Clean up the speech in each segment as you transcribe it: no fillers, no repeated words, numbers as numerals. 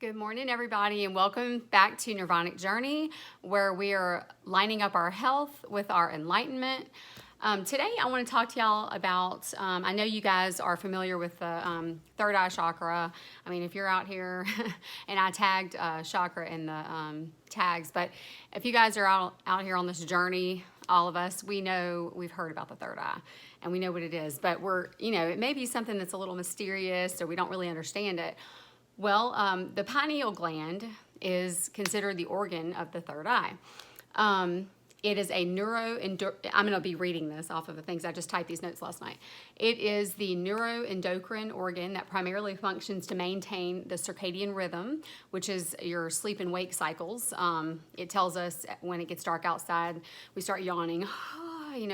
Good morning, everybody, and welcome back to Nirvanic Journey, where we are lining up our health with our enlightenment. Today, I want to talk to y'all about, I know you guys are familiar with the third eye chakra. I mean, if you're out here, and I tagged chakra in the tags, but if you guys are out here on this journey, all of us, we know, we've heard about the third eye, and we know what it is, but it may be something that's a little mysterious, or we don't really understand it. Well, the pineal gland is considered the organ of the third eye. It is a I'm going to be reading this off of the things I just typed these notes last night. It is the neuroendocrine organ that primarily functions to maintain the circadian rhythm, which is your sleep and wake cycles. It tells us when it gets dark outside, we start yawning.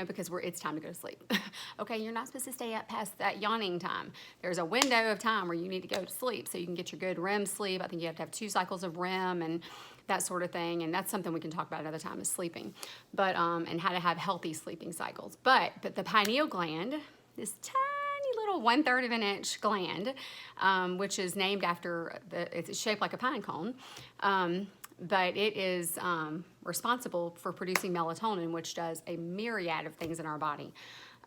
Because it's time to go to sleep. Okay, you're not supposed to stay up past that yawning time. There's a window of time where you need to go to sleep so you can get your good REM sleep. I think you have to have 2 cycles of REM and that sort of thing. And that's something we can talk about another time, is sleeping. But and how to have healthy sleeping cycles. But the pineal gland, this tiny little 1/3 of an inch gland, which is named after it's shaped like a pine cone. But it is responsible for producing melatonin, which does a myriad of things in our body.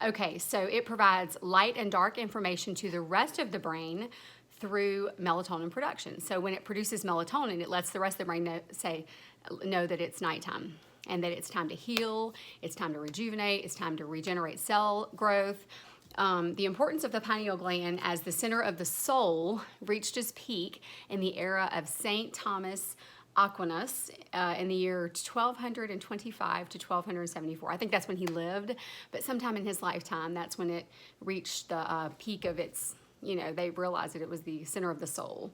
Okay, so it provides light and dark information to the rest of the brain through melatonin production. So when it produces melatonin, it lets the rest of the brain know that it's nighttime and that it's time to heal, it's time to rejuvenate, it's time to regenerate cell growth. The importance of the pineal gland as the center of the soul reached its peak in the era of Saint Thomas Aquinas in the year 1225 to 1274. I think that's when he lived, but sometime in his lifetime, that's when it reached the peak of its, they realized that it was the center of the soul.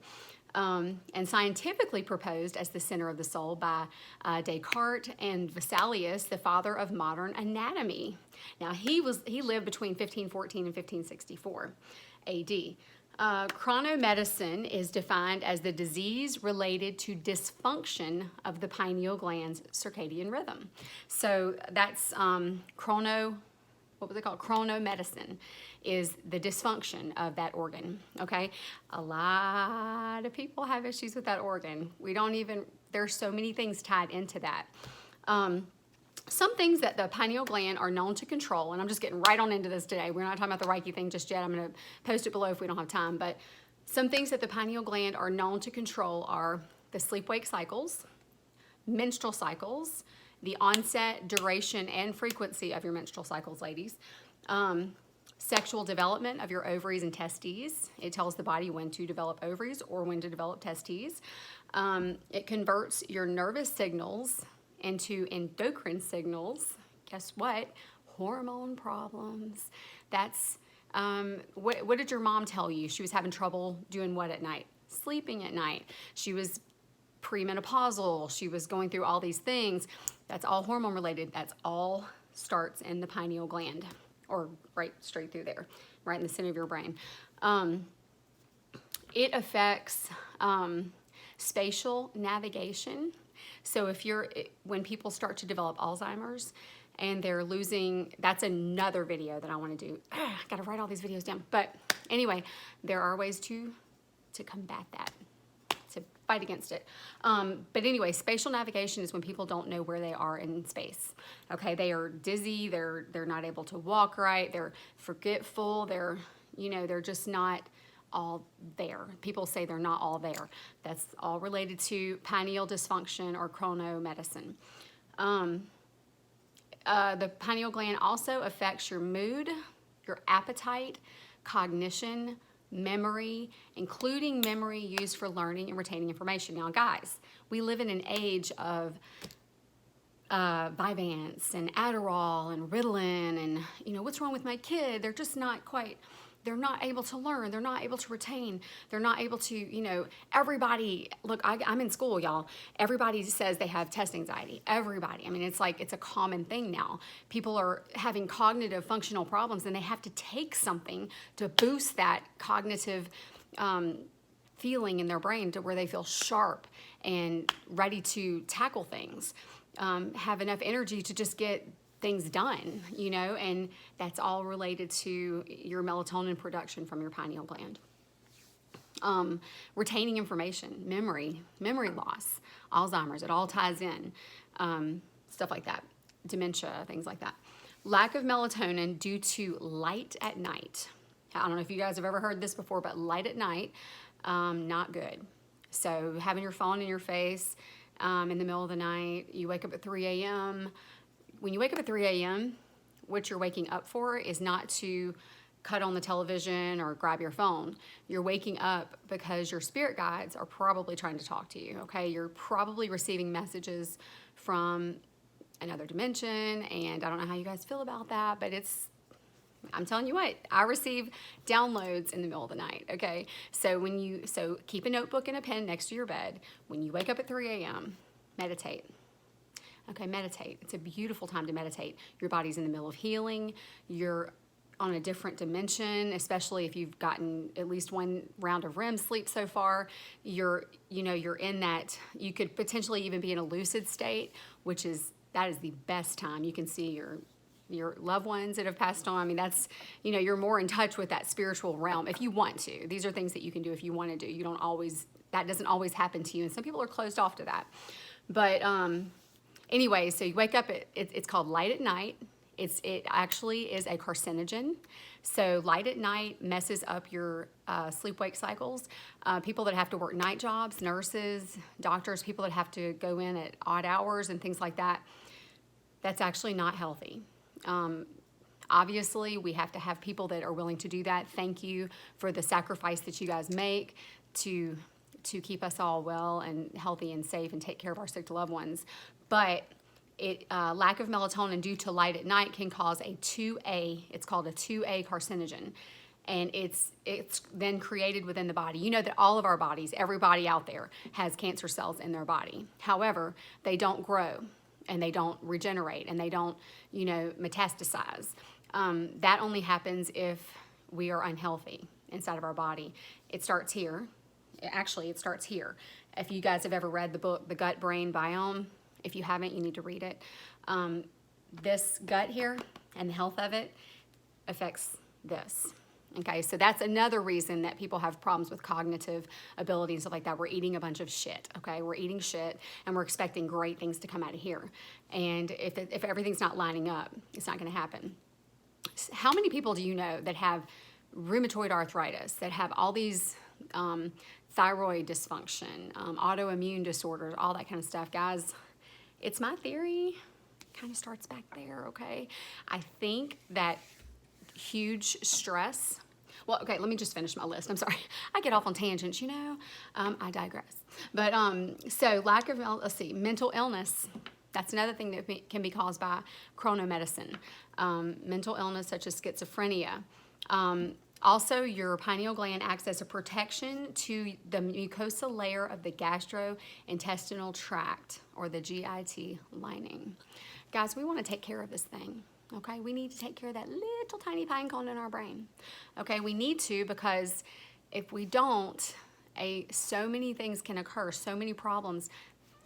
And scientifically proposed as the center of the soul by Descartes and Vesalius, the father of modern anatomy. Now, he lived between 1514 and 1564 AD. Chronomedicine is defined as the disease related to dysfunction of the pineal gland's circadian rhythm. So that's chronomedicine is the dysfunction of that organ, okay? A lot of people have issues with that organ. There's so many things tied into that. Some things that the pineal gland are known to control, and I'm just getting right on into this today. We're not talking about the Reiki thing just yet. I'm going to post it below if we don't have time. But some things that the pineal gland are known to control are the sleep-wake cycles, menstrual cycles, the onset, duration, and frequency of your menstrual cycles, ladies, sexual development of your ovaries and testes. It tells the body when to develop ovaries or when to develop testes. It converts your nervous signals into endocrine signals. Guess what? Hormone problems. That's what did your mom tell you? She was having trouble doing what at night? Sleeping at night. She was premenopausal. She was going through all these things. That's all hormone related. That's all starts in the pineal gland, or right straight through there, right in the center of your brain. It affects spatial navigation. So when people start to develop Alzheimer's and they're losing, that's another video that I want to do. I got to write all these videos down. But anyway, there are ways to combat that, to fight against it. But anyway, spatial navigation is when people don't know where they are in space. Okay, they are dizzy, they're not able to walk right, they're forgetful, they're just not all there. People say they're not all there. That's all related to pineal dysfunction or chronomedicine. The pineal gland also affects your mood, your appetite, cognition, memory, including memory used for learning and retaining information. Now, guys, we live in an age of Vyvanse and Adderall and Ritalin and, what's wrong with my kid? They're just not quite... They're not able to learn. They're not able to retain. They're not able to, everybody, look, I'm in school, y'all. Everybody says they have test anxiety. Everybody. I mean, it's a common thing now. People are having cognitive functional problems and they have to take something to boost that cognitive feeling in their brain to where they feel sharp and ready to tackle things, have enough energy to just get things done, and that's all related to your melatonin production from your pineal gland. retaining information, memory loss, Alzheimer's, it all ties in, stuff like that, dementia, things like that. Lack of melatonin due to light at night. I don't know if you guys have ever heard this before, but light at night, not good. So having your phone in your face in the middle of the night, you wake up at 3 a.m. When you wake up at 3 a.m., what you're waking up for is not to cut on the television or grab your phone. You're waking up because your spirit guides are probably trying to talk to you, okay? You're probably receiving messages from another dimension, and I don't know how you guys feel about that, but I'm telling you what, I receive downloads in the middle of the night, okay? So so keep a notebook and a pen next to your bed. When you wake up at 3 a.m., meditate. Okay, meditate. It's a beautiful time to meditate. Your body's in the middle of healing. You're on a different dimension, especially if you've gotten at least one round of REM sleep so far. You're in that, you could potentially even be in a lucid state, that is the best time. You can see your loved ones that have passed on. I mean, that's, you're more in touch with that spiritual realm if you want to. These are things that you can do if you want to do. That doesn't always happen to you, and some people are closed off to that. But anyway, so you wake up, it's called light at night. It actually is a carcinogen. So light at night messes up your sleep-wake cycles. People that have to work night jobs, nurses, doctors, people that have to go in at odd hours and things like that, that's actually not healthy. Obviously, we have to have people that are willing to do that. Thank you for the sacrifice that you guys make to keep us all well and healthy and safe and take care of our sick loved ones. But lack of melatonin due to light at night can cause a 2A. It's called a 2A carcinogen. And it's then created within the body. You know that all of our bodies, everybody out there, has cancer cells in their body. However, they don't grow, and they don't regenerate, and they don't, metastasize. That only happens if we are unhealthy inside of our body. It starts here. Actually, it starts here. If you guys have ever read the book, The Gut-Brain Biome, if you haven't, you need to read it. This gut here and the health of it affects this. Okay, so that's another reason that people have problems with cognitive ability and stuff like that. We're eating a bunch of shit, okay? We're eating shit, and we're expecting great things to come out of here. And if everything's not lining up, it's not going to happen. How many people do you know that have rheumatoid arthritis, that have all these thyroid dysfunction, autoimmune disorders, all that kind of stuff? Guys, it's my theory, kind of starts back there, okay? I think that huge stress. Well, okay, let me just finish my list. I'm sorry. I get off on tangents, I digress. But so lack of, mental illness. That's another thing that can be caused by chronomedicine. Mental illness such as schizophrenia. Also, your pineal gland acts as a protection to the mucosa layer of the gastrointestinal tract, or the GIT lining. Guys, we want to take care of this thing. Okay, we need to take care of that little tiny pine cone in our brain. Okay, we need to, because if we don't, so many things can occur, so many problems.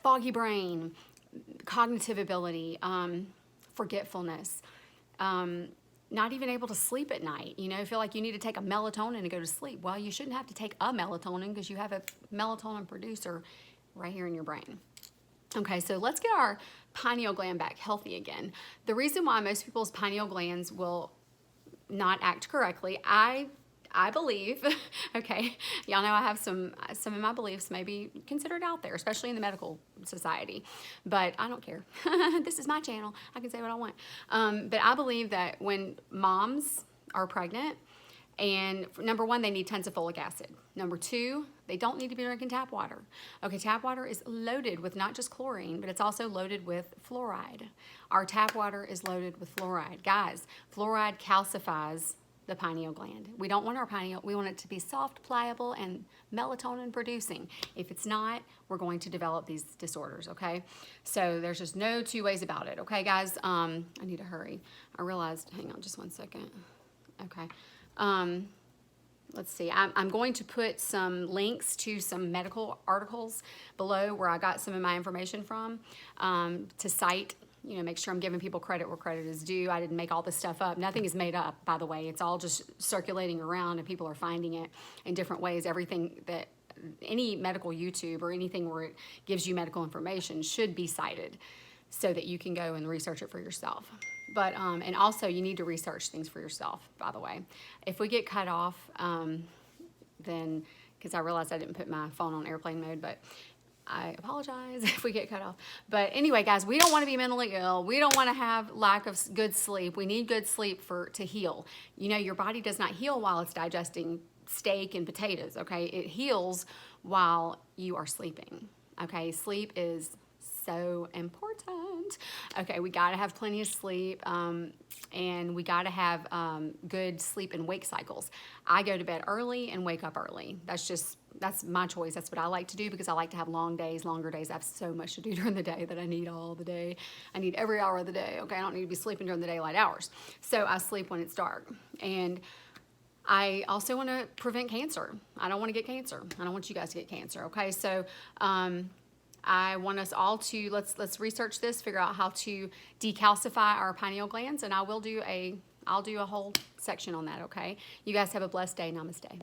Foggy brain, cognitive ability, forgetfulness, not even able to sleep at night. Feel like you need to take a melatonin to go to sleep. Well, you shouldn't have to take a melatonin, because you have a melatonin producer right here in your brain. Okay, so let's get our pineal gland back healthy again. The reason why most people's pineal glands will not act correctly, I believe, okay, y'all know I have some of my beliefs maybe considered out there, especially in the medical society, but I don't care. This is my channel. I can say what I want. But I believe that when moms are pregnant, and number one, they need tons of folic acid. Number two, they don't need to be drinking tap water. Okay, tap water is loaded with not just chlorine, but it's also loaded with fluoride. Our tap water is loaded with fluoride. Guys, fluoride calcifies the pineal gland. We don't want our pineal, we want it to be soft, pliable, and melatonin producing. If it's not, we're going to develop these disorders, okay? So there's just no two ways about it, okay, guys? I need to hurry. I realized, hang on just one second. Okay. Let's see, I'm going to put some links to some medical articles below where I got some of my information from, to cite make sure I'm giving people credit where credit is due. I didn't make all this stuff up. Nothing is made up, by the way. It's all just circulating around and people are finding it in different ways. Everything that any medical YouTube or anything where it gives you medical information should be cited so that you can go and research it for yourself. But, and also you need to research things for yourself, by the way. If we get cut off, then, because I realized I didn't put my phone on airplane mode, but I apologize if we get cut off. But anyway, guys, we don't want to be mentally ill. We don't want to have lack of good sleep. We need good sleep to heal. Your body does not heal while it's digesting steak and potatoes, okay? It heals while you are sleeping, okay? Sleep is so important. Okay, we got to have plenty of sleep, and we got to have good sleep and wake cycles. I go to bed early and wake up early. That's my choice. That's what I like to do because I like to have long days, longer days. I have so much to do during the day that I need all the day. I need every hour of the day, okay? I don't need to be sleeping during the daylight hours. So I sleep when it's dark. And I also want to prevent cancer. I don't want to get cancer. I don't want you guys to get cancer, okay? So I want us all to, let's research this, figure out how to decalcify our pineal glands, and I'll do a whole section on that, okay? You guys have a blessed day. Namaste.